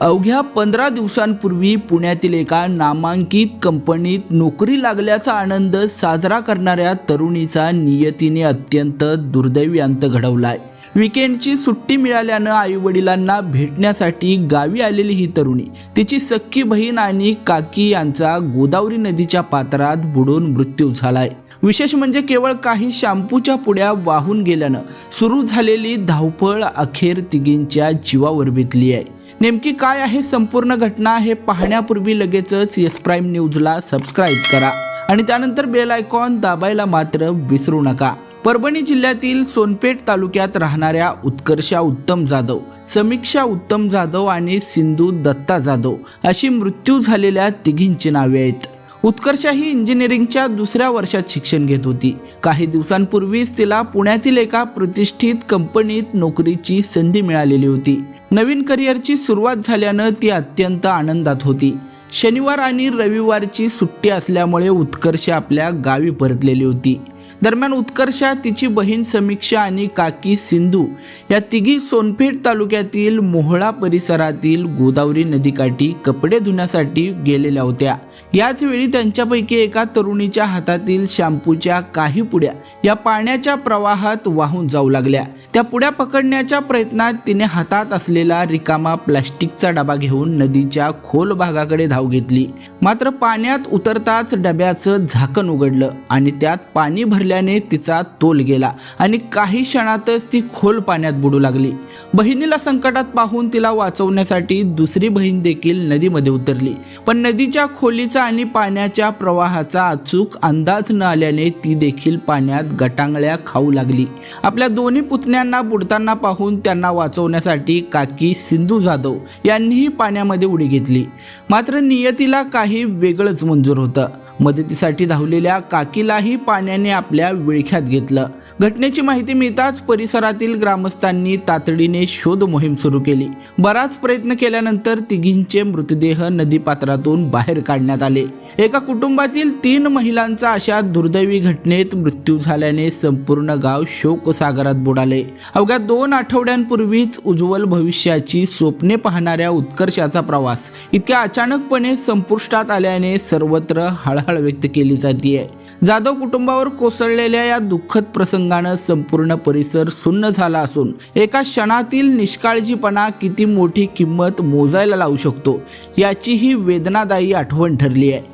अवघ्या 15 दिवसांपूर्वी पुण्यातील एका नामांकित कंपनीत नोकरी लागल्याचा आनंद साजरा करणाऱ्या तरुणीचा नियतीने अत्यंत दुर्दैवी अंत घडवलाय। वीकेंडची सुट्टी मिळाल्यानं आईवडिलांना भेटण्यासाठी गावी आलेली ही तरुणी तिची सख्खी बहीण आणि काकी यांचा गोदावरी नदीच्या पात्रात बुडून मृत्यू झालाय। विशेष म्हणजे केवळ काही शॅम्पूच्या पुड्या वाहून गेल्यानं सुरू झालेली धावपळ अखेर तिघींच्या जीवावर बेतली आहे। नेमकी काय आहे संपूर्ण घटना हे पाहण्यापूर्वी लगेचच यस प्राईम न्यूजला सबस्क्राईब करा आणि त्यानंतर बेल आयकॉन दाबायला मात्र विसरू नका। परभणी जिल्ह्यातील सोनपेठ तालुक्यात राहणाऱ्या उत्कर्षा उत्तम जाधव, समीक्षा उत्तम जाधव आणि सिंधू दत्ता जाधव अशी मृत्यू झालेल्या तिघींची नावे आहेत। उत्कर्षा ही इंजिनिअरिंगच्या दुसऱ्या वर्षात शिक्षण घेत होती। काही दिवसांपूर्वीच तिला पुण्यातील एका प्रतिष्ठित कंपनीत नोकरीची संधी मिळालेली होती। नवीन करिअरची सुरुवात झाल्यानं ती अत्यंत आनंदात होती। शनिवार आणि रविवारची सुट्टी असल्यामुळे उत्कर्षा आपल्या गावी परतलेली होती। दरम्यान उत्कर्षा, तिची बहीण समीक्षा आणि काकी सिंधू या तिघी सोनपेठ तालुक्यातील मोहळा परिसरातील गोदावरी नदीकाठी कपडे धुण्यासाठी गेलेल्या होत्या। याच वेळी त्यांच्यापैकी एका तरुणीच्या हातातील शॅम्पूच्या काही पुड्या या पाण्याच्या प्रवाहात वाहून जाऊ लागल्या। त्या पुड्या पकडण्याच्या प्रयत्नात तिने हातात असलेला रिकामा प्लास्टिकचा डबा घेऊन नदीच्या खोल भागाकडे धाव घेतली। मात्र पाण्यात उतरताच डब्याचं झाकण उघडलं आणि त्यात पाणी भरल्याने तिचा तोल गेला आणि काही क्षणातच ती खोल पाण्यात बुडू लागली। बहिणीला संकटात पाहून तिला वाचवण्यासाठी दुसरी बहीण देखील नदीमध्ये उतरली, पण नदीच्या खोलीचा आणि पाण्याच्या प्रवाहाचा अचूक अंदाज न आल्याने ती देखील पाण्यात गटांगळ्या खाऊ लागली। आपल्या दोन्ही पुतण्यांना बुडताना पाहून त्यांना वाचवण्यासाठी काकी सिंधू जाधव यांनीही पाण्यामध्ये उडी घेतली। मात्र नियतीला काही वेगळंच मंजूर होतं। मदतीसाठी धावलेल्या काकीलाही पाण्याने आपल्या विळख्यात घेतलं। घटनेची माहिती मिळताच परिसरातील ग्रामस्थांनी तातडीने शोध मोहीम सुरू केली। बराच प्रयत्न केल्यानंतर तिघींचे मृतदेह नदीपात्रातून बाहेर काढण्यात आले। एका कुटुंबातील 3 महिलांचा अशा दुर्दैवी घटनेत मृत्यू झाल्याने संपूर्ण गाव शोकसागरात बुडाले। अवघ्या 2 आठवड्यांपूर्वीच उज्ज्वल भविष्याची स्वप्ने पाहणाऱ्या उत्कर्षाचा प्रवास इतक्या अचानकपणे संपुष्टात आल्याने सर्वत्र हळहळ व्यक्त केली जाते। जाधव कुटुंबावर कोसळलेल्या या दुःखद प्रसंगानं संपूर्ण परिसर सुन्न झाला असून एका क्षणातील निष्काळजीपणा किती मोठी किंमत मोजायला लावू शकतो याची ही वेदनादायी आठवण ठरली आहे।